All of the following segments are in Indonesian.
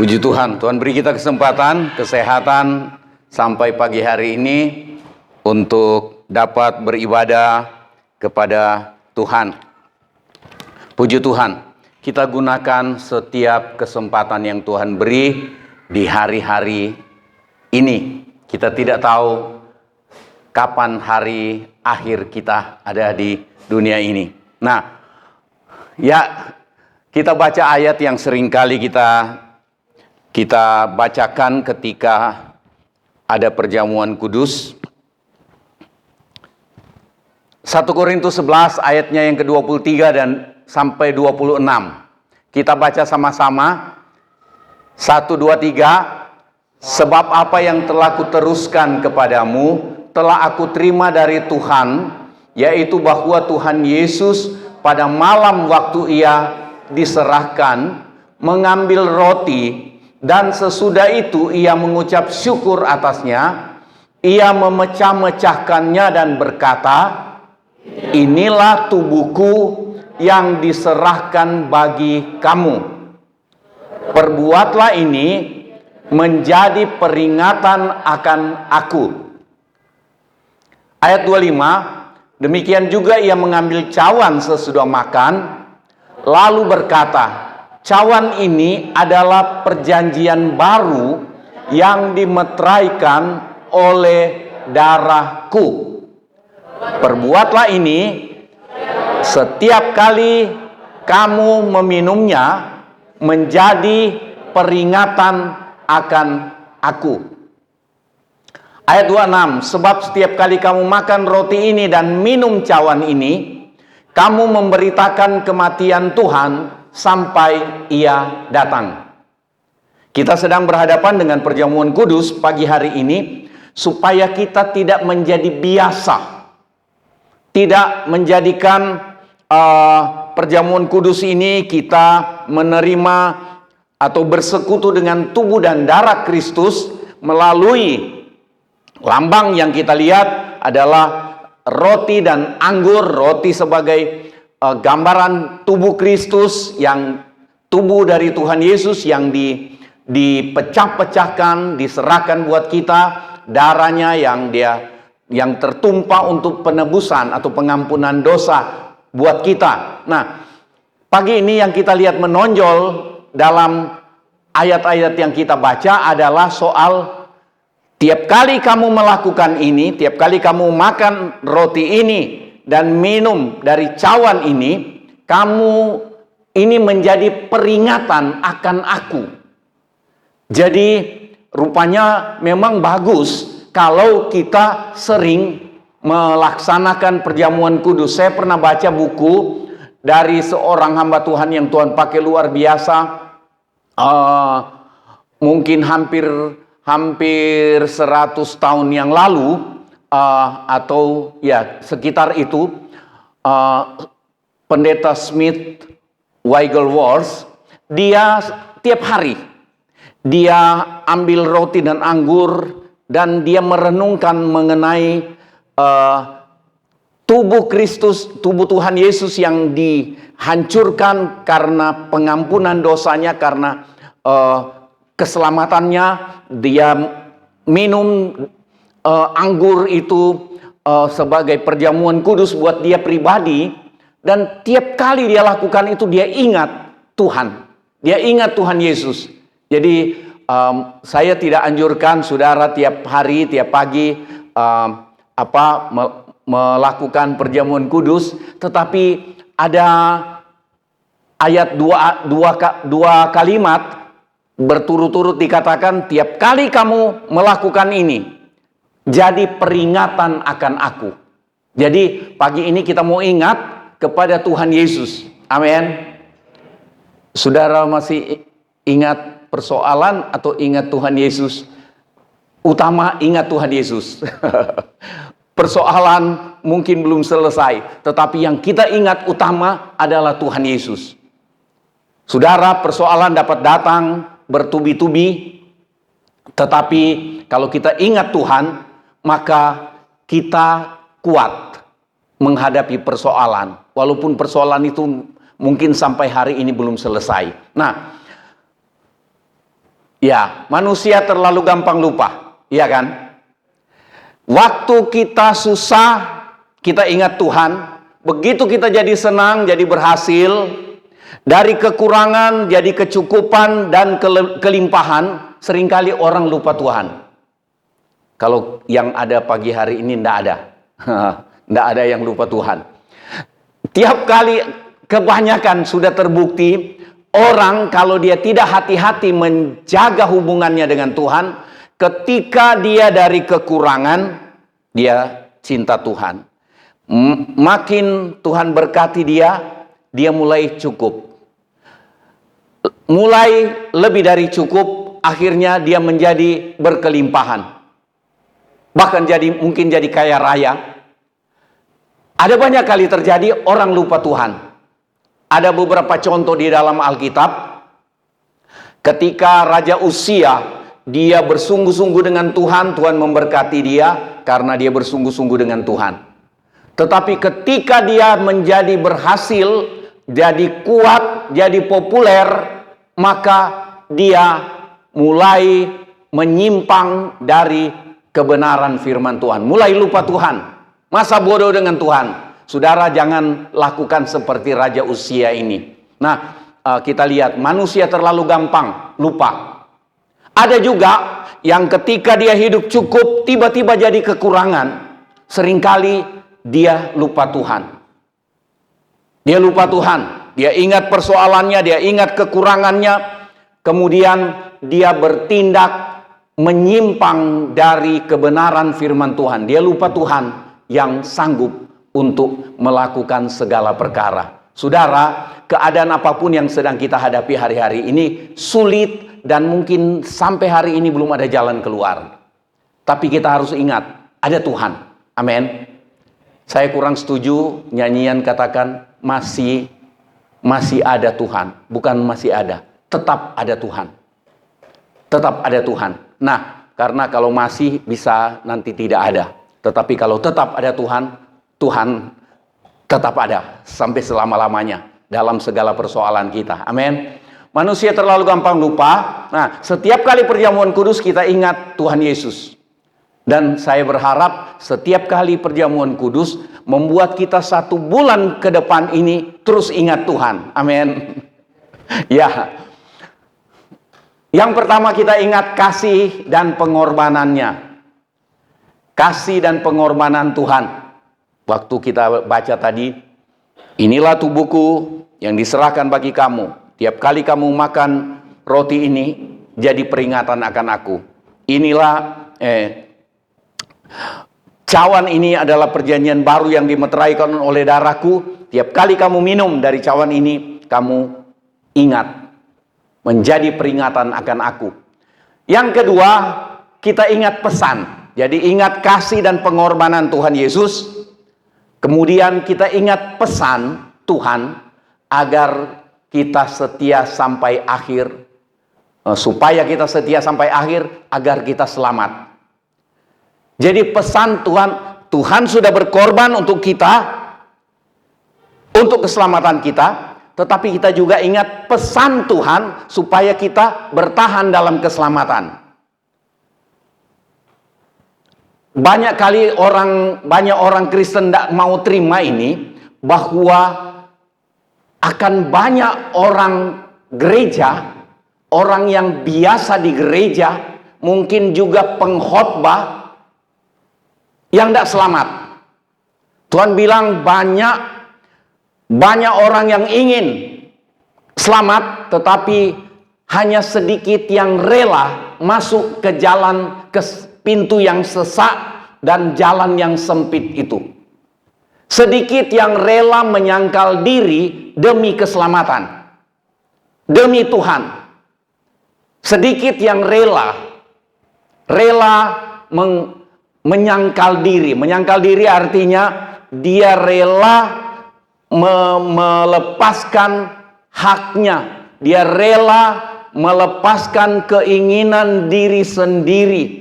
Puji Tuhan, Tuhan beri kita kesempatan, kesehatan sampai pagi hari ini untuk dapat beribadah kepada Tuhan. Puji Tuhan, kita gunakan setiap kesempatan yang Tuhan beri di hari-hari ini. Kita tidak tahu kapan hari akhir kita ada di dunia ini. Nah, ya kita baca ayat yang seringkali kita bacakan ketika ada perjamuan kudus. 1 Korintus 11 ayatnya yang ke-23 dan sampai 26. Kita baca sama-sama. 1, 2, 3. Sebab apa yang telah kuteruskan kepadamu telah aku terima dari Tuhan, yaitu bahwa Tuhan Yesus pada malam waktu ia diserahkan mengambil roti, dan sesudah itu ia mengucap syukur atasnya, ia memecah-mecahkannya dan berkata, inilah tubuhku yang diserahkan bagi kamu. Perbuatlah ini menjadi peringatan akan aku. Ayat 25, demikian juga ia mengambil cawan sesudah makan, lalu berkata, cawan ini adalah perjanjian baru yang dimeteraikan oleh darahku. Perbuatlah ini setiap kali kamu meminumnya menjadi peringatan akan aku. Ayat 26, sebab setiap kali kamu makan roti ini dan minum cawan ini, kamu memberitakan kematian Tuhan sampai ia datang. Kita sedang berhadapan dengan perjamuan kudus pagi hari ini, supaya kita tidak menjadi biasa, tidak menjadikan perjamuan kudus ini kita menerima atau bersekutu dengan tubuh dan darah Kristus melalui lambang yang kita lihat adalah roti dan anggur. Roti sebagai gambaran tubuh Kristus, yang tubuh dari Tuhan Yesus yang dipecah-pecahkan, diserahkan buat kita, darahnya yang tertumpah untuk penebusan atau pengampunan dosa buat kita. Nah, pagi ini yang kita lihat menonjol dalam ayat-ayat yang kita baca adalah soal tiap kali kamu melakukan ini, tiap kali kamu makan roti ini dan minum dari cawan ini, kamu ini menjadi peringatan akan aku. Jadi rupanya memang bagus kalau kita sering melaksanakan perjamuan kudus. Saya pernah baca buku dari seorang hamba Tuhan yang Tuhan pakai luar biasa, mungkin hampir 100 tahun yang lalu, atau ya sekitar itu, pendeta Smith Wigglesworth, dia tiap hari dia ambil roti dan anggur dan dia merenungkan mengenai tubuh Kristus, tubuh Tuhan Yesus yang dihancurkan karena pengampunan dosanya, karena keselamatannya. Dia minum anggur itu sebagai perjamuan kudus buat dia pribadi, dan tiap kali dia lakukan itu dia ingat Tuhan, dia ingat Tuhan Yesus. Jadi saya tidak anjurkan saudara tiap hari, tiap pagi melakukan perjamuan kudus, tetapi ada ayat dua kalimat berturut-turut dikatakan, tiap kali kamu melakukan ini jadi peringatan akan aku. Jadi pagi ini kita mau ingat kepada Tuhan Yesus. Amin. Saudara masih ingat persoalan atau ingat Tuhan Yesus? Utama ingat Tuhan Yesus. Persoalan mungkin belum selesai, tetapi yang kita ingat utama adalah Tuhan Yesus. Saudara, persoalan dapat datang bertubi-tubi, tetapi kalau kita ingat Tuhan, maka kita kuat menghadapi persoalan, walaupun persoalan itu mungkin sampai hari ini belum selesai. Nah, Ya, manusia terlalu gampang lupa, iya kan? Waktu kita susah, kita ingat Tuhan. Begitu kita jadi senang, jadi berhasil, dari kekurangan jadi kecukupan dan kelimpahan, seringkali orang lupa Tuhan. Kalau yang ada pagi hari ini tidak ada. Tidak ada yang lupa Tuhan. Tiap kali, kebanyakan sudah terbukti, orang kalau dia tidak hati-hati menjaga hubungannya dengan Tuhan, ketika dia dari kekurangan, dia cinta Tuhan. Makin Tuhan berkati dia mulai cukup. Mulai lebih dari cukup, akhirnya dia menjadi berkelimpahan. Bahkan mungkin jadi kaya raya. Ada banyak kali terjadi orang lupa Tuhan. Ada beberapa contoh di dalam Alkitab. Ketika Raja Uzia, dia bersungguh-sungguh dengan Tuhan, Tuhan memberkati dia karena dia bersungguh-sungguh dengan Tuhan. Tetapi ketika dia menjadi berhasil, jadi kuat, jadi populer, maka dia mulai menyimpang dari kebenaran firman Tuhan. Mulai lupa Tuhan. Masa bodoh dengan Tuhan. Saudara, jangan lakukan seperti Raja Uzia ini. Nah, kita lihat manusia terlalu gampang lupa. Ada juga yang ketika dia hidup cukup, tiba-tiba jadi kekurangan. Seringkali dia lupa Tuhan. Dia lupa Tuhan. Dia ingat persoalannya, dia ingat kekurangannya. Kemudian dia bertindak menyimpang dari kebenaran firman Tuhan. Dia lupa Tuhan yang sanggup untuk melakukan segala perkara. Saudara, keadaan apapun yang sedang kita hadapi hari-hari ini sulit dan mungkin sampai hari ini belum ada jalan keluar. Tapi kita harus ingat, ada Tuhan. Amin. Saya kurang setuju nyanyian katakan masih ada Tuhan. Bukan masih ada, tetap ada Tuhan. Tetap ada Tuhan. Nah, karena kalau masih bisa nanti tidak ada. Tetapi kalau tetap ada Tuhan, Tuhan tetap ada sampai selama-lamanya dalam segala persoalan kita. Amin. Manusia terlalu gampang lupa. Nah, setiap kali perjamuan kudus kita ingat Tuhan Yesus. Dan saya berharap setiap kali perjamuan kudus membuat kita 1 bulan ke depan ini terus ingat Tuhan. Amin. Ya. Yang pertama kita ingat kasih dan pengorbanannya. Kasih dan pengorbanan Tuhan. Waktu kita baca tadi, inilah tubuhku yang diserahkan bagi kamu. Tiap kali kamu makan roti ini, jadi peringatan akan aku. Inilah cawan ini adalah perjanjian baru yang dimeteraikan oleh darahku. Tiap kali kamu minum dari cawan ini, kamu ingat, menjadi peringatan akan aku. Yang kedua, kita ingat pesan. Jadi ingat kasih dan pengorbanan Tuhan Yesus. Kemudian kita ingat pesan Tuhan agar kita setia sampai akhir. Supaya kita setia sampai akhir agar kita selamat. Jadi pesan Tuhan sudah berkorban untuk kita, untuk keselamatan kita. Tetapi kita juga ingat pesan Tuhan supaya kita bertahan dalam keselamatan. Banyak orang Kristen tidak mau terima ini, bahwa akan banyak orang gereja, orang yang biasa di gereja, mungkin juga pengkhotbah yang tidak selamat. Tuhan bilang banyak orang yang ingin selamat, tetapi hanya sedikit yang rela masuk ke jalan pintu yang sesak dan jalan yang sempit itu. Sedikit yang rela menyangkal diri demi keselamatan, demi Tuhan. Sedikit yang rela menyangkal diri. Menyangkal diri artinya dia rela melepaskan haknya. Dia rela melepaskan keinginan diri sendiri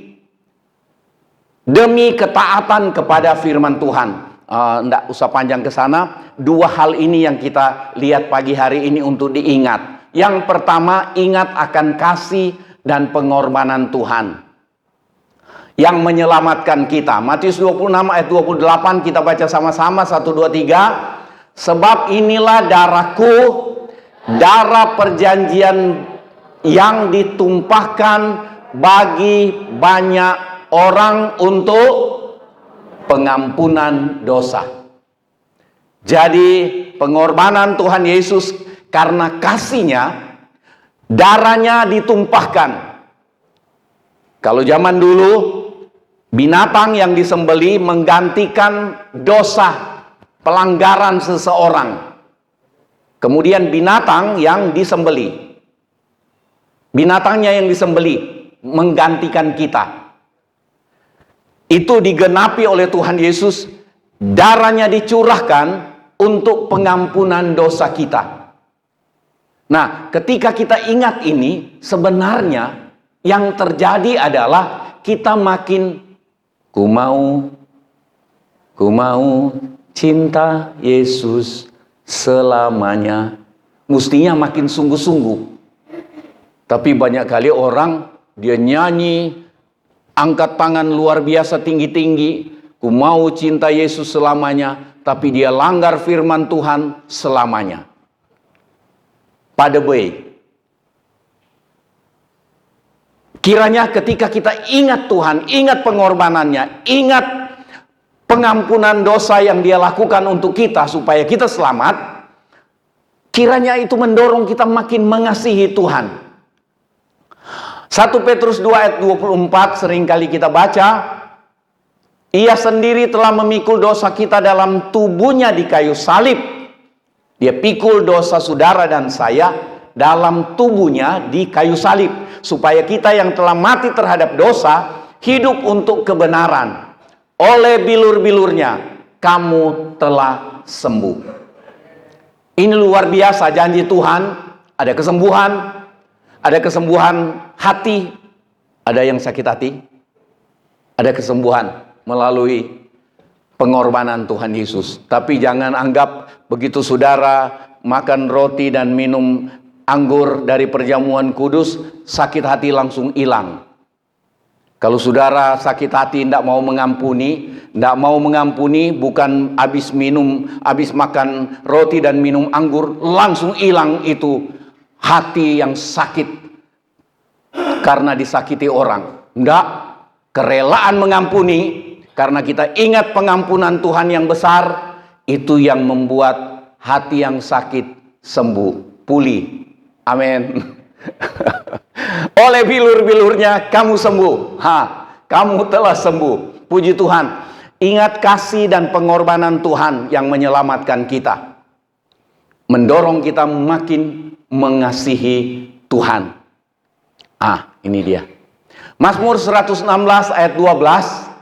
demi ketaatan kepada firman Tuhan. Tidak usah panjang ke sana. 2 hal ini yang kita lihat pagi hari ini untuk diingat. Yang pertama, ingat akan kasih dan pengorbanan Tuhan yang menyelamatkan kita. Matius 26 ayat 28 kita baca sama-sama, 1, 2, 3. Sebab inilah darahku, darah perjanjian yang ditumpahkan bagi banyak orang untuk pengampunan dosa. Jadi pengorbanan Tuhan Yesus karena kasih-Nya, darahnya ditumpahkan. Kalau zaman dulu, binatang yang disembeli menggantikan dosa pelanggaran seseorang. Kemudian binatang yang disembeli, binatangnya yang disembeli menggantikan kita. Itu digenapi oleh Tuhan Yesus, darahnya dicurahkan untuk pengampunan dosa kita. Nah, ketika kita ingat ini, sebenarnya yang terjadi adalah kita makin ku mau cinta Yesus selamanya. Mestinya makin sungguh-sungguh. Tapi banyak kali orang dia nyanyi, angkat tangan luar biasa tinggi-tinggi, ku mau cinta Yesus selamanya, tapi dia langgar firman Tuhan selamanya. Pada way, kiranya ketika kita ingat Tuhan, ingat pengorbanannya, ingat pengampunan dosa yang Dia lakukan untuk kita supaya kita selamat, kiranya itu mendorong kita makin mengasihi Tuhan. 1 Petrus 2 ayat 24 seringkali kita baca, Ia sendiri telah memikul dosa kita dalam tubuhnya di kayu salib. Dia pikul dosa saudara dan saya dalam tubuhnya di kayu salib, supaya kita yang telah mati terhadap dosa hidup untuk kebenaran. Oleh bilur-bilurnya kamu telah sembuh. Ini luar biasa janji Tuhan. Ada kesembuhan hati. Ada yang sakit hati, ada kesembuhan melalui pengorbanan Tuhan Yesus. Tapi jangan anggap begitu saudara makan roti dan minum anggur dari perjamuan kudus, sakit hati langsung hilang. Kalau saudara sakit hati tidak mau mengampuni, bukan habis makan roti dan minum anggur, langsung hilang itu hati yang sakit karena disakiti orang. Tidak, kerelaan mengampuni, karena kita ingat pengampunan Tuhan yang besar, itu yang membuat hati yang sakit sembuh, pulih. Amin. Oleh bilur-bilurnya kamu sembuh. Kamu telah sembuh. Puji Tuhan. Ingat kasih dan pengorbanan Tuhan yang menyelamatkan kita, mendorong kita makin mengasihi Tuhan. Ini dia. Mazmur 116 ayat 12.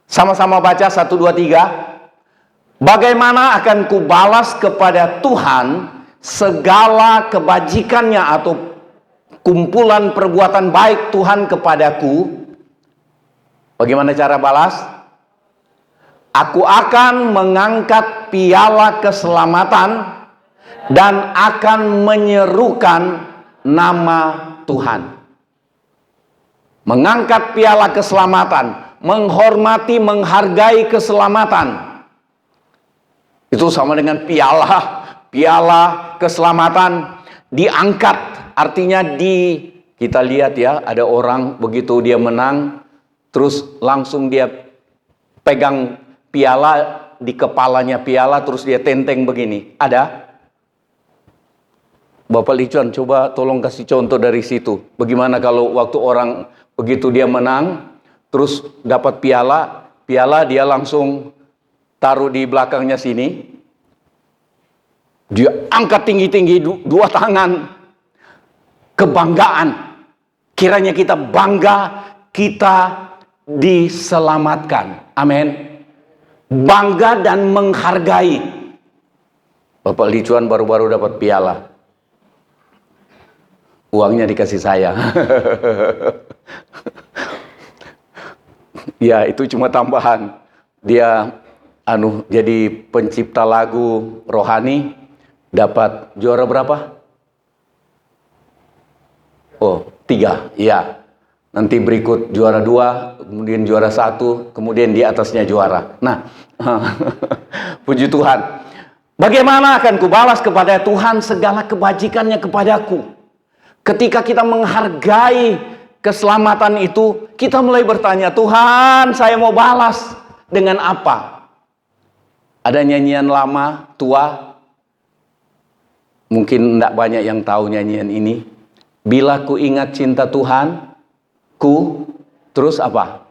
Sama-sama baca 1, 2, 3. Bagaimana akan kubalas kepada Tuhan segala kebajikannya atau kumpulan perbuatan baik Tuhan kepadaku? Bagaimana cara balas? Aku akan mengangkat piala keselamatan dan akan menyerukan nama Tuhan. Mengangkat piala keselamatan, menghormati, menghargai keselamatan. Itu sama dengan piala keselamatan diangkat, artinya kita lihat ya, ada orang begitu dia menang, terus langsung dia pegang piala di kepalanya piala, terus dia tenteng begini. Ada? Bapak Licuan, coba tolong kasih contoh dari situ. Bagaimana kalau waktu orang begitu dia menang, terus dapat piala dia langsung taruh di belakangnya sini. Dia angkat tinggi-tinggi dua tangan. Kebanggaan. Kiranya kita bangga, kita diselamatkan. Amin. Bangga dan menghargai. Bapak Licuan baru-baru dapat piala. Uangnya dikasih saya. Ya, itu cuma tambahan. Dia jadi pencipta lagu rohani, dapat juara berapa? Oh, 3, iya. Nanti berikut juara 2, kemudian juara 1, kemudian di atasnya juara. Nah, puji Tuhan. Bagaimana akan kubalas kepada Tuhan segala kebajikannya kepadaku? Ketika kita menghargai keselamatan itu, kita mulai bertanya, Tuhan, saya mau balas dengan apa? Ada nyanyian lama, tua, mungkin tidak banyak yang tahu nyanyian ini. Bila ku ingat cinta Tuhan, terus apa?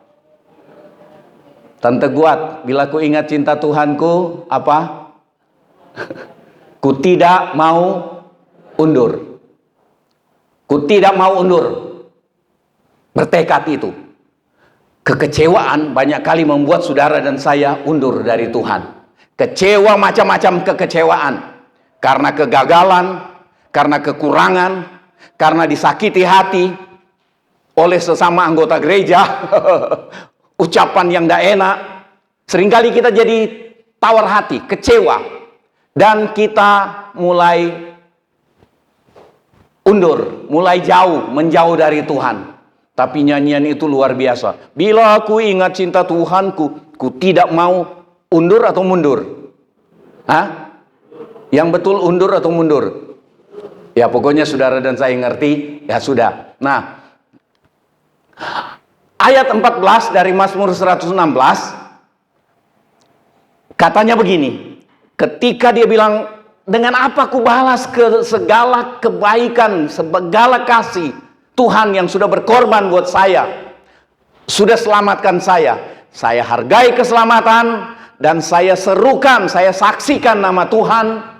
Tante Guat, bila ku ingat cinta Tuhanku, apa? Ku tidak mau undur. Ku tidak mau undur. Bertekad itu. Kekecewaan banyak kali membuat saudara dan saya undur dari Tuhan. Kecewa, macam-macam kekecewaan. Karena kegagalan, karena kekurangan, karena disakiti hati oleh sesama anggota gereja. Ucapan yang tidak enak. Seringkali kita jadi tawar hati, kecewa. Dan kita mulai undur, mulai jauh, menjauh dari Tuhan. Tapi nyanyian itu luar biasa. Bila aku ingat cinta Tuhanku, ku tidak mau undur atau mundur. Hah? Yang betul undur atau mundur? Ya pokoknya saudara dan saya ngerti, ya sudah. Nah, ayat 14 dari Mazmur 116, katanya begini. Ketika dia bilang, dengan apa ku balas ke segala kebaikan, segala kasih Tuhan yang sudah berkorban buat saya, sudah selamatkan saya. Saya hargai keselamatan dan saya serukan, saya saksikan nama Tuhan.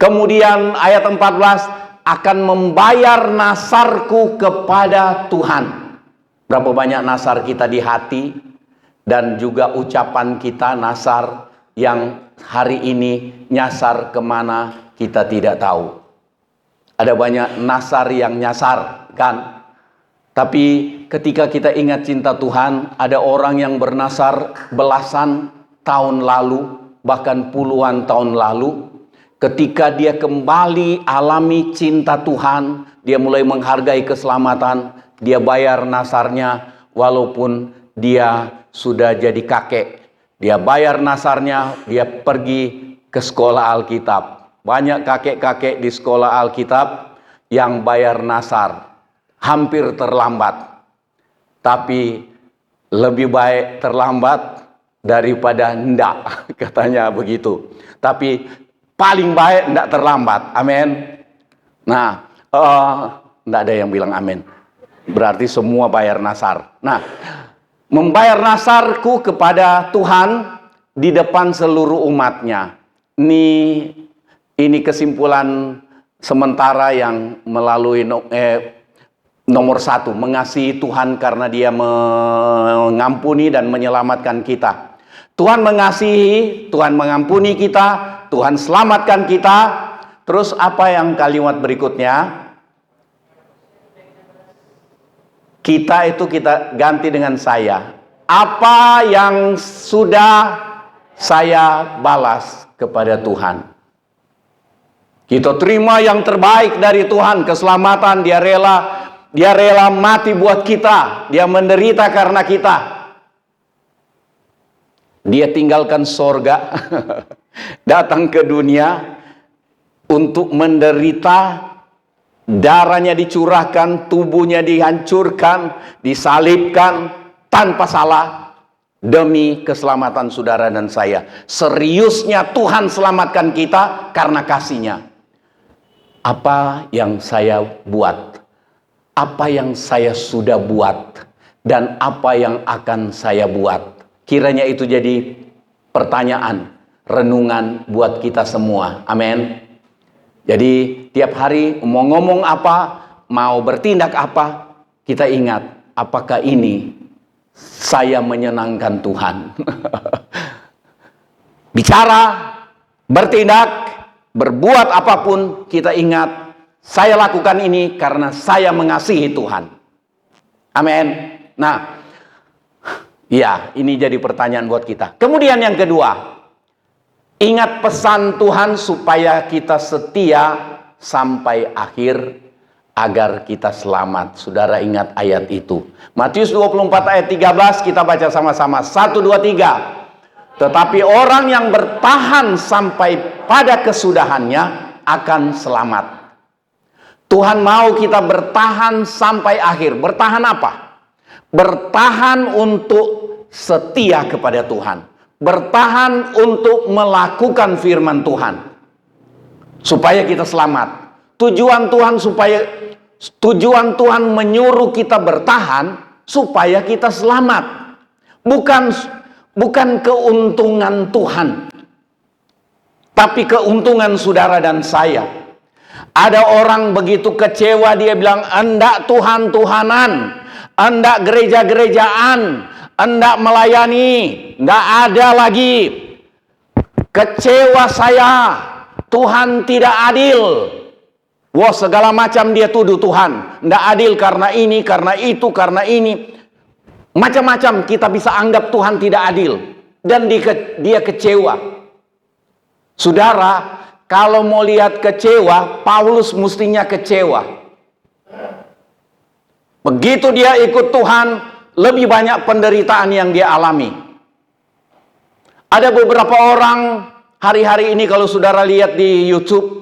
Kemudian ayat 14, akan membayar nasarku kepada Tuhan. Berapa banyak nasar kita di hati dan juga ucapan kita nasar yang hari ini nyasar kemana kita tidak tahu. Ada banyak nasar yang nyasar, kan? Tapi ketika kita ingat cinta Tuhan, ada orang yang bernasar belasan tahun lalu, bahkan puluhan tahun lalu. Ketika dia kembali alami cinta Tuhan, dia mulai menghargai keselamatan, dia bayar nasarnya walaupun dia sudah jadi kakek. Dia bayar nasarnya, dia pergi ke sekolah Alkitab. Banyak kakek-kakek di sekolah Alkitab yang bayar nasar. Hampir terlambat. Tapi lebih baik terlambat daripada enggak, katanya begitu. Tapi paling baik enggak terlambat. Amin. Nah, enggak ada yang bilang amin. Berarti semua bayar nasar. Nah, membayar nasarku kepada Tuhan di depan seluruh umatnya. Ini kesimpulan sementara yang melalui nomor 1, mengasihi Tuhan karena dia mengampuni dan menyelamatkan kita. Tuhan mengasihi, Tuhan mengampuni kita, Tuhan selamatkan kita. Terus apa yang kalimat berikutnya? Kita itu kita ganti dengan saya. Apa yang sudah saya balas kepada Tuhan? Kita terima yang terbaik dari Tuhan, keselamatan. Dia rela mati buat kita. Dia menderita karena kita. Dia tinggalkan sorga, datang ke dunia untuk menderita. Darahnya dicurahkan, tubuhnya dihancurkan, disalibkan tanpa salah demi keselamatan saudara dan saya. Seriusnya Tuhan selamatkan kita karena kasih-Nya. Apa yang saya buat? Apa yang saya sudah buat? Dan apa yang akan saya buat? Kiranya itu jadi pertanyaan, renungan buat kita semua. Amin. Jadi tiap hari mau ngomong apa, mau bertindak apa, kita ingat apakah ini saya menyenangkan Tuhan. Bicara, bertindak, berbuat apapun, kita ingat saya lakukan ini karena saya mengasihi Tuhan. Amin. Nah, ya ini jadi pertanyaan buat kita. Kemudian yang kedua, ingat pesan Tuhan supaya kita setia sampai akhir agar kita selamat. Saudara ingat ayat itu. Matius 24 ayat 13 kita baca sama-sama. 1, 2, 3. Tetapi orang yang bertahan sampai pada kesudahannya akan selamat. Tuhan mau kita bertahan sampai akhir. Bertahan apa? Bertahan untuk setia kepada Tuhan. Bertahan untuk melakukan firman Tuhan. Supaya kita selamat. Tujuan Tuhan menyuruh kita bertahan supaya kita selamat. Bukan keuntungan Tuhan, tapi keuntungan saudara dan saya. Ada orang begitu kecewa, dia bilang, "Endak Tuhan-Tuhanan, endak gereja-gerejaan, endak melayani, enggak ada lagi. Kecewa saya, Tuhan tidak adil." Wah, segala macam dia tuduh Tuhan. Tidak adil karena ini, karena itu, karena ini. Macam-macam kita bisa anggap Tuhan tidak adil. Dan dia kecewa. Saudara, kalau mau lihat kecewa, Paulus mestinya kecewa. Begitu dia ikut Tuhan, lebih banyak penderitaan yang dia alami. Ada beberapa orang, hari-hari ini kalau saudara lihat di YouTube,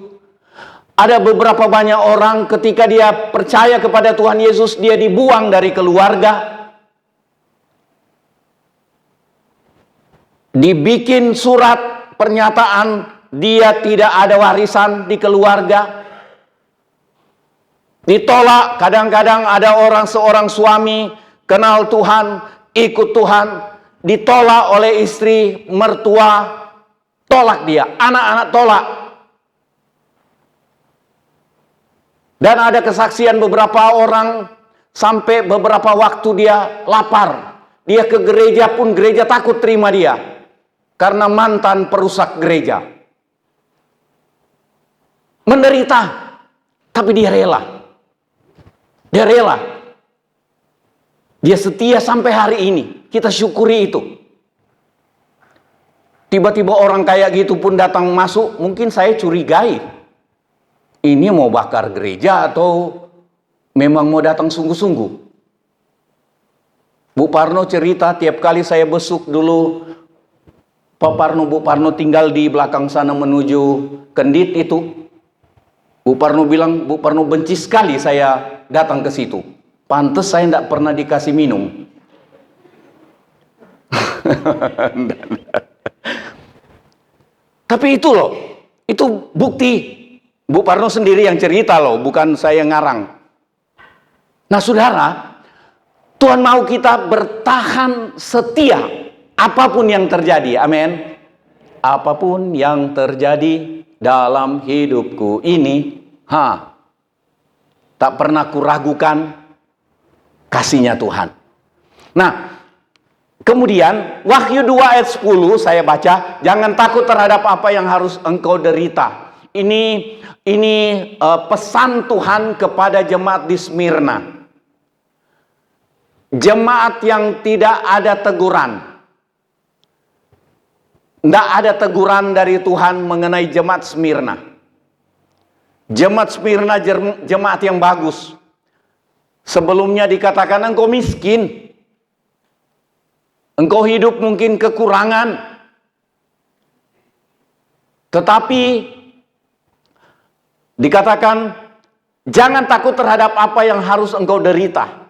ada beberapa banyak orang ketika dia percaya kepada Tuhan Yesus, dia dibuang dari keluarga. Dibikin surat pernyataan dia tidak ada warisan di keluarga. Ditolak, kadang-kadang ada seorang suami kenal Tuhan, ikut Tuhan, ditolak oleh istri, mertua, tolak dia, anak-anak tolak. Dan ada kesaksian beberapa orang sampai beberapa waktu dia lapar. Dia ke gereja pun gereja takut terima dia. Karena mantan perusak gereja. Menderita. Tapi dia rela. Dia rela. Dia setia sampai hari ini. Kita syukuri itu. Tiba-tiba orang kayak gitu pun datang masuk. Mungkin saya curigai. Ini mau bakar gereja atau memang mau datang sungguh-sungguh? Bu Parno cerita tiap kali saya besuk dulu, Pak Parno, Bu Parno tinggal di belakang sana menuju Kendit itu. Bu Parno bilang, Bu Parno benci sekali saya datang ke situ. Pantes saya tidak pernah dikasih minum. Tapi itu loh, itu bukti. Bu Parno sendiri yang cerita loh, bukan saya ngarang. Nah saudara, Tuhan mau kita bertahan setia apapun yang terjadi, amin. Apapun yang terjadi dalam hidupku ini, tak pernah kuragukan kasihnya Tuhan. Nah, kemudian Wahyu 2 ayat 10 saya baca, jangan takut terhadap apa yang harus engkau derita. Ini pesan Tuhan kepada jemaat di Smyrna. Jemaat yang tidak ada teguran. Tidak ada teguran dari Tuhan mengenai jemaat Smyrna. Jemaat Smyrna jemaat yang bagus. Sebelumnya dikatakan engkau miskin. Engkau hidup mungkin kekurangan. Tetapi dikatakan, jangan takut terhadap apa yang harus engkau derita.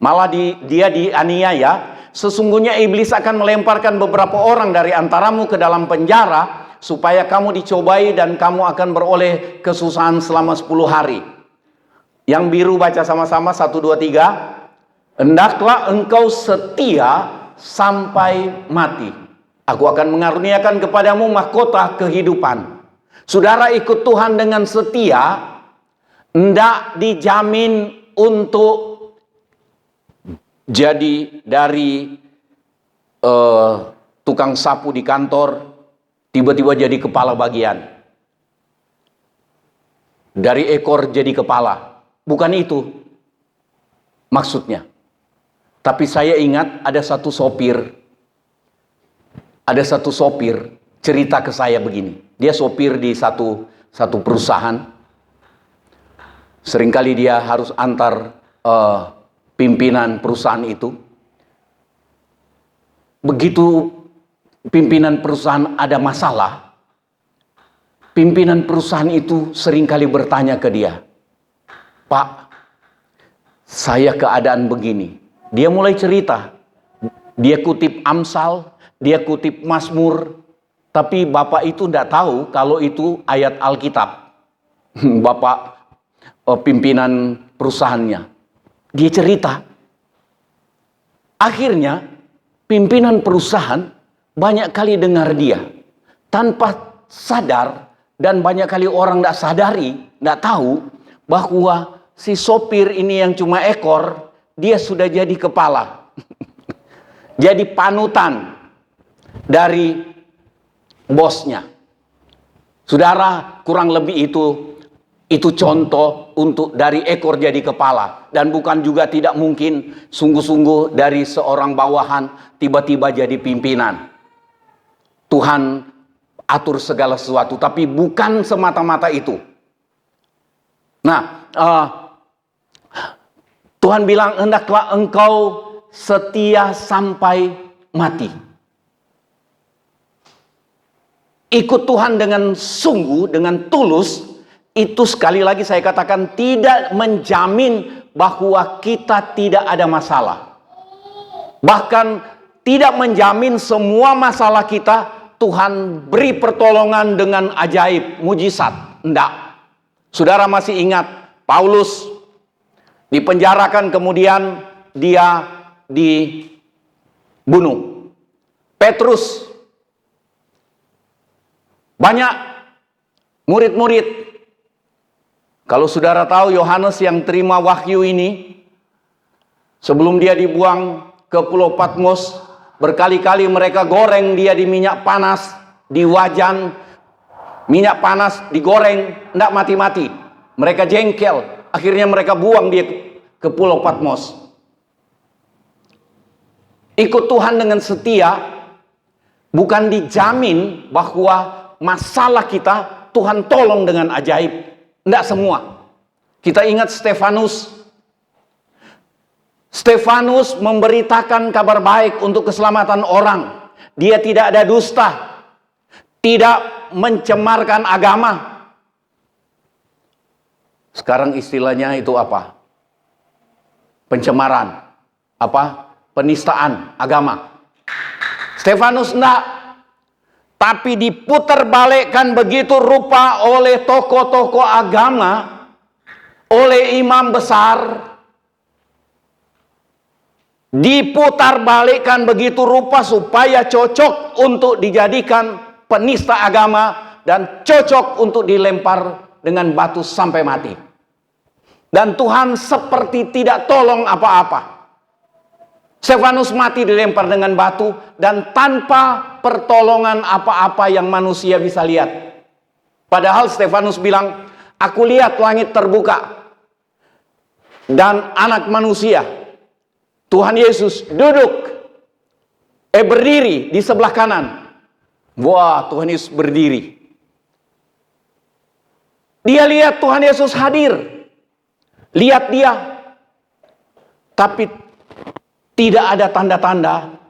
Malah dia dianiaya. Sesungguhnya iblis akan melemparkan beberapa orang dari antaramu ke dalam penjara, supaya kamu dicobai dan kamu akan beroleh kesusahan selama 10 hari. Yang biru baca sama-sama, 1, 2, 3. Hendaklah engkau setia sampai mati. Aku akan mengaruniakan kepadamu mahkota kehidupan. Saudara ikut Tuhan dengan setia, tidak dijamin untuk jadi dari tukang sapu di kantor, tiba-tiba jadi kepala bagian. Dari ekor jadi kepala. Bukan itu maksudnya. Tapi saya ingat ada satu sopir. Ada satu sopir cerita ke saya begini. Dia sopir di satu perusahaan. Seringkali dia harus antar pimpinan perusahaan itu. Begitu pimpinan perusahaan ada masalah, pimpinan perusahaan itu seringkali bertanya ke dia, "Pak, saya keadaan begini." Dia mulai cerita. Dia kutip Amsal, dia kutip Mazmur, tapi bapak itu tidak tahu kalau itu ayat Alkitab. Bapak pimpinan perusahaannya. Dia cerita. Akhirnya pimpinan perusahaan banyak kali dengar dia tanpa sadar, dan banyak kali orang tidak sadari, tidak tahu bahwa si sopir ini yang cuma ekor, dia sudah jadi kepala. Jadi panutan dari bosnya. Saudara, kurang lebih itu contoh untuk dari ekor jadi kepala. Dan bukan juga tidak mungkin sungguh-sungguh dari seorang bawahan tiba-tiba jadi pimpinan. Tuhan atur segala sesuatu, tapi bukan semata-mata itu. Nah, Tuhan bilang, hendaklah engkau setia sampai mati. Ikut Tuhan dengan sungguh, dengan tulus, itu sekali lagi saya katakan tidak menjamin bahwa kita tidak ada masalah. Bahkan tidak menjamin semua masalah kita Tuhan beri pertolongan dengan ajaib, mujizat. Enggak. Saudara masih ingat Paulus dipenjarakan, kemudian dia dibunuh. Petrus, banyak murid-murid. Kalau saudara tahu Yohanes yang terima wahyu ini, sebelum dia dibuang ke Pulau Patmos, berkali-kali mereka goreng dia di minyak panas, di wajan, minyak panas digoreng, tidak mati-mati. Mereka jengkel, akhirnya mereka buang dia ke Pulau Patmos. Ikut Tuhan dengan setia, bukan dijamin bahwa masalah kita Tuhan tolong dengan ajaib. Tidak semua. Kita ingat Stefanus. Stefanus memberitakan kabar baik untuk keselamatan orang. Dia tidak ada dusta, tidak mencemarkan agama. Sekarang istilahnya itu apa? Pencemaran. Apa? Penistaan agama. Stefanus enggak. Tapi diputarbalikkan begitu rupa oleh tokoh-tokoh agama, oleh imam besar. Diputarbalikkan begitu rupa supaya cocok untuk dijadikan penista agama dan cocok untuk dilempar dengan batu sampai mati. Dan Tuhan seperti tidak tolong apa-apa. Stefanus mati dilempar dengan batu dan tanpa pertolongan apa-apa yang manusia bisa lihat. Padahal Stefanus bilang, "Aku lihat langit terbuka dan anak manusia, Tuhan Yesus berdiri di sebelah kanan." Wah, Tuhan Yesus berdiri. Dia lihat Tuhan Yesus hadir. Lihat dia. Tapi tidak ada tanda-tanda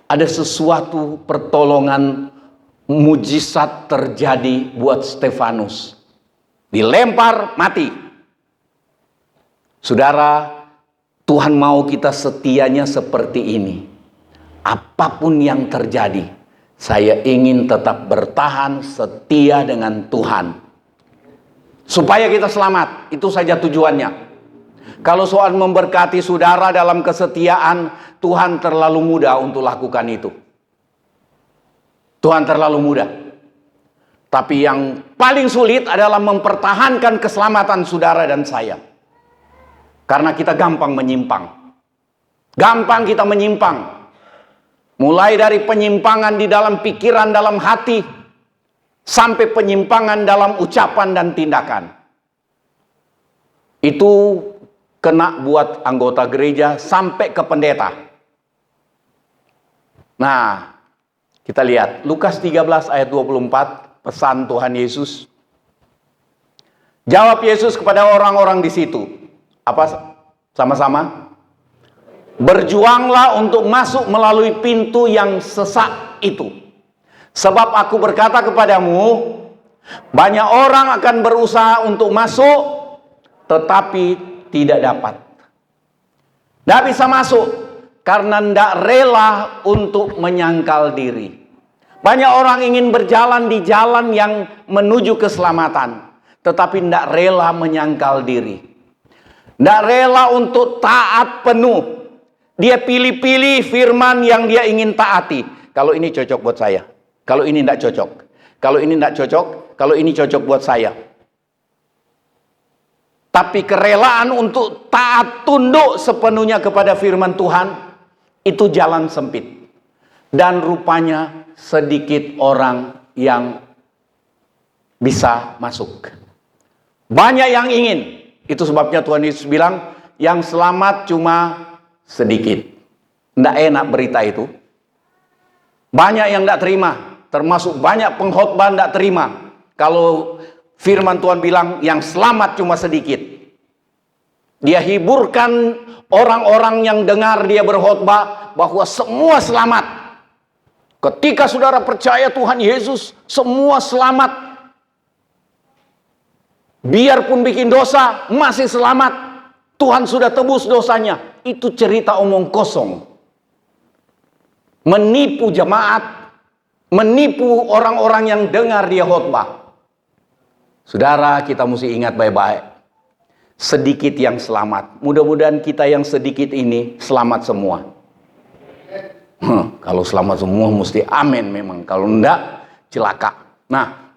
ada sesuatu pertolongan mujizat terjadi buat Stefanus. Dilempar, mati. Saudara, Tuhan mau kita setianya seperti ini. Apapun yang terjadi, saya ingin tetap bertahan setia dengan Tuhan. Supaya kita selamat, itu saja tujuannya. Kalau soal memberkati saudara dalam kesetiaan, Tuhan terlalu mudah untuk lakukan itu. Tuhan terlalu mudah. Tapi yang paling sulit adalah mempertahankan keselamatan saudara dan saya. Karena kita gampang menyimpang. Gampang kita menyimpang. Mulai dari penyimpangan di dalam pikiran, dalam hati, sampai penyimpangan dalam ucapan dan tindakan. Itu kena buat anggota gereja sampai ke pendeta. Nah, kita lihat Lukas 13 ayat 24, pesan Tuhan Yesus. Jawab Yesus kepada orang-orang di situ. Apa? Sama-sama? Berjuanglah untuk masuk melalui pintu yang sesak itu. Sebab aku berkata kepadamu, banyak orang akan berusaha untuk masuk, tetapi tidak dapat. Tidak bisa masuk, karena tidak rela untuk menyangkal diri. Banyak orang ingin berjalan di jalan yang menuju keselamatan, tetapi tidak rela menyangkal diri. Tidak rela untuk taat penuh. Dia pilih-pilih firman yang dia ingin taati. Kalau ini cocok buat saya, kalau ini tidak cocok. Kalau ini tidak cocok, kalau ini cocok buat saya. Tapi kerelaan untuk taat tunduk sepenuhnya kepada firman Tuhan, itu jalan sempit. Dan rupanya sedikit orang yang bisa masuk. Banyak yang ingin. Itu sebabnya Tuhan Yesus bilang, yang selamat cuma sedikit. Tidak enak berita itu. Banyak yang tidak terima. Termasuk banyak pengkhotbah tidak terima. Kalau firman Tuhan bilang yang selamat cuma sedikit. Dia hiburkan orang-orang yang dengar dia berkhotbah bahwa semua selamat. Ketika saudara percaya Tuhan Yesus, semua selamat. Biarpun bikin dosa, masih selamat. Tuhan sudah tebus dosanya. Itu cerita omong kosong. Menipu jemaat, menipu orang-orang yang dengar dia khotbah. Saudara, kita mesti ingat baik-baik. Sedikit yang selamat. Mudah-mudahan kita yang sedikit ini selamat semua. Kalau selamat semua mesti amin memang. Kalau enggak, celaka. Nah,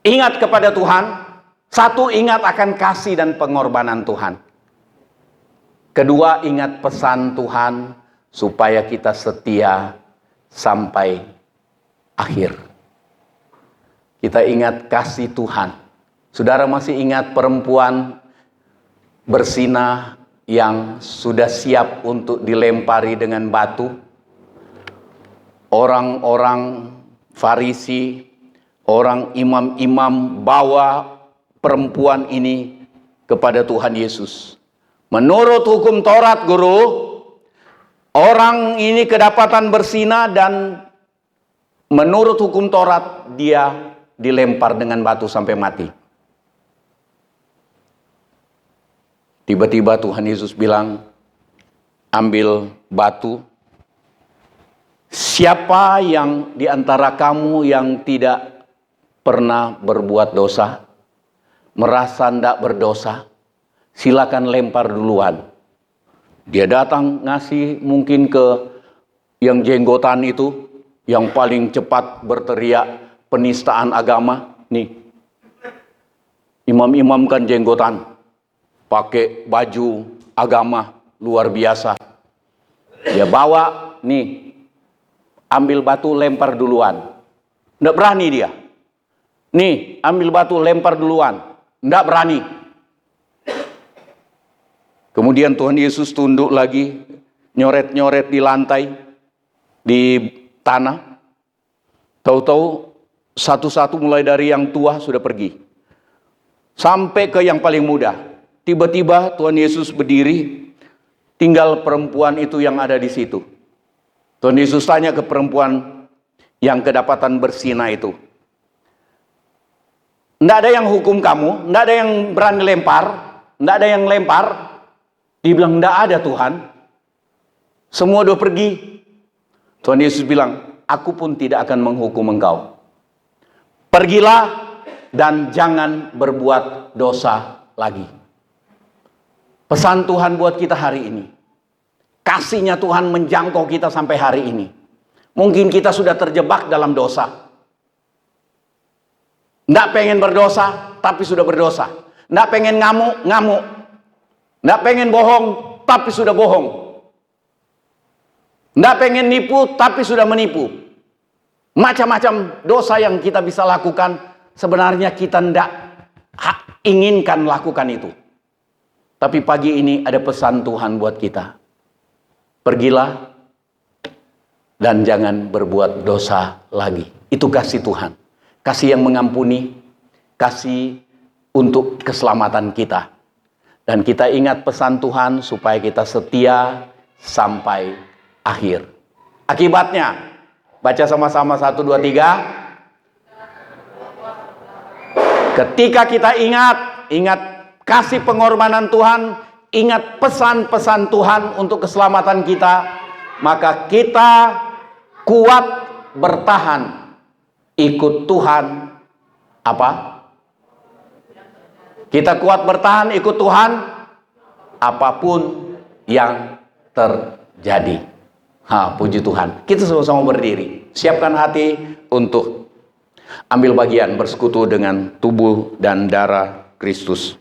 ingat kepada Tuhan. Satu, ingat akan kasih dan pengorbanan Tuhan. Kedua, ingat pesan Tuhan supaya kita setia sampai akhir. Kita ingat kasih Tuhan. Saudara masih ingat perempuan bersinah yang sudah siap untuk dilempari dengan batu? Orang-orang Farisi, orang imam-imam bawa perempuan ini kepada Tuhan Yesus. Menurut hukum Taurat, guru, orang ini kedapatan bersinah dan menurut hukum Taurat dia dilempar dengan batu sampai mati. Tiba-tiba Tuhan Yesus bilang, ambil batu. Siapa yang di antara kamu yang tidak pernah berbuat dosa, merasa tidak berdosa, silakan lempar duluan. Dia datang ngasih mungkin ke yang jenggotan itu, yang paling cepat berteriak penistaan agama. Nih, imam-imam kan jenggotan, pakai baju agama luar biasa. Dia bawa, nih, ambil batu lempar duluan. Nggak berani dia. Nih, ambil batu lempar duluan. Nggak berani. Kemudian Tuhan Yesus tunduk lagi, nyoret-nyoret di lantai, di tanah. Tahu-tahu satu-satu mulai dari yang tua sudah pergi. Sampai ke yang paling muda. Tiba-tiba Tuhan Yesus berdiri, tinggal perempuan itu yang ada di situ. Tuhan Yesus tanya ke perempuan yang kedapatan bersinah itu, "Nggak ada yang hukum kamu? Nggak ada yang berani lempar? Nggak ada yang lempar?" Dia bilang, "Nggak ada Tuhan. Semua udah pergi." Tuhan Yesus bilang, "Aku pun tidak akan menghukum engkau. Pergilah dan jangan berbuat dosa lagi." Pesan Tuhan buat kita hari ini. Kasihnya Tuhan menjangkau kita sampai hari ini. Mungkin kita sudah terjebak dalam dosa. Nggak pengen berdosa, tapi sudah berdosa. Nggak pengen ngamuk, ngamuk. Nggak pengen bohong, tapi sudah bohong. Nggak pengen nipu, tapi sudah menipu. Macam-macam dosa yang kita bisa lakukan, sebenarnya kita nggak inginkan lakukan itu. Tapi pagi ini ada pesan Tuhan buat kita. Pergilah dan jangan berbuat dosa lagi. Itu kasih Tuhan. Kasih yang mengampuni, kasih untuk keselamatan kita. Dan kita ingat pesan Tuhan supaya kita setia sampai akhir. Akibatnya, baca sama-sama 1, 2, 3. Ketika kita ingat kasih pengorbanan Tuhan, ingat pesan-pesan Tuhan untuk keselamatan kita, maka kita kuat bertahan ikut Tuhan. Apa? Kita kuat bertahan ikut Tuhan apapun yang terjadi. Puji Tuhan. Kita sama-sama berdiri. Siapkan hati untuk ambil bagian bersekutu dengan tubuh dan darah Kristus.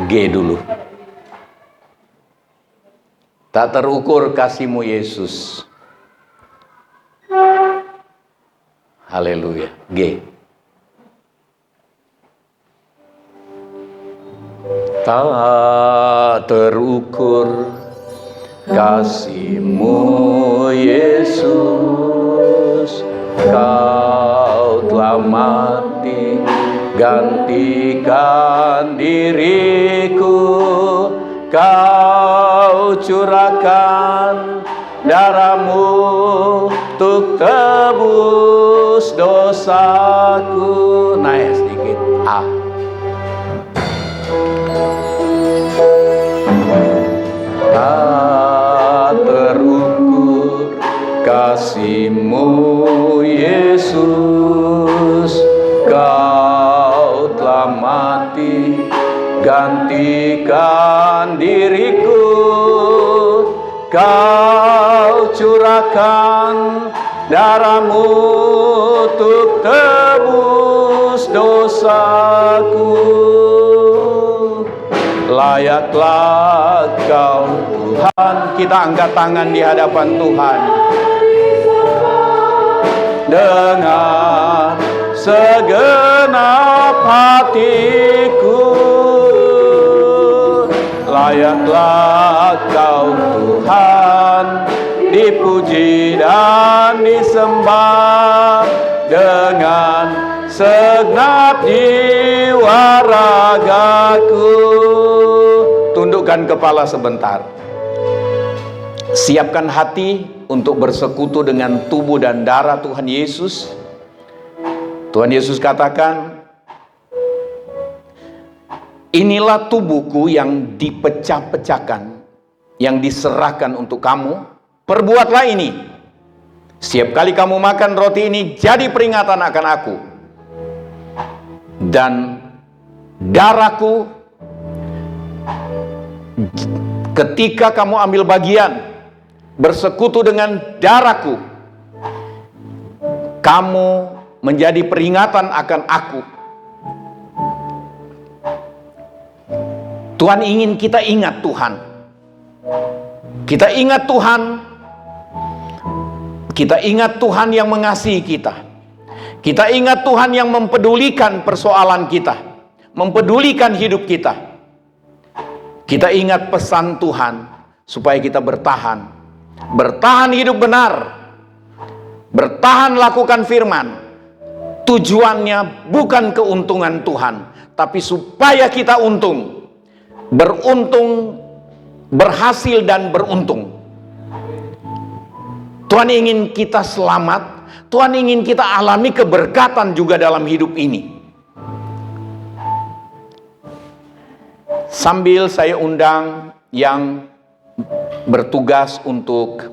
G dulu. Tak terukur kasih-Mu Yesus. Haleluya. G. Tak terukur kasih-Mu Yesus, Kau telah mati gantikan diriku, Kau curahkan darah-Mu untuk tebus dosaku. Naik sedikit. Tak terukur kasih-Mu Yesus, Kau telah mati gantikan diriku, Kau curahkan darah-Mu untuk tebus dosaku. Layaklah Kau Tuhan. Kita angkat tangan di hadapan Tuhan dengan segenap hatiku. Layaklah Kau Tuhan dipuji dan disembah dengan segenap jiwa ragaku. Tundukkan kepala sebentar. Siapkan hati untuk bersekutu dengan tubuh dan darah Tuhan Yesus. Tuhan Yesus katakan, inilah tubuhku yang dipecah-pecahkan, yang diserahkan untuk kamu. Perbuatlah ini. Setiap kali kamu makan roti ini, jadi peringatan akan aku. Dan darahku, ketika kamu ambil bagian, bersekutu dengan darahku, kamu menjadi peringatan akan aku. Tuhan ingin kita ingat Tuhan. Kita ingat Tuhan. Kita ingat Tuhan yang mengasihi kita. Kita ingat Tuhan yang mempedulikan persoalan kita, mempedulikan hidup kita. Kita ingat pesan Tuhan supaya kita bertahan. Bertahan hidup benar. Bertahan lakukan firman. Tujuannya bukan keuntungan Tuhan, tapi supaya kita untung. Beruntung, berhasil dan beruntung. Tuhan ingin kita selamat. Tuhan ingin kita alami keberkatan juga dalam hidup ini. Sambil saya undang yang bertugas untuk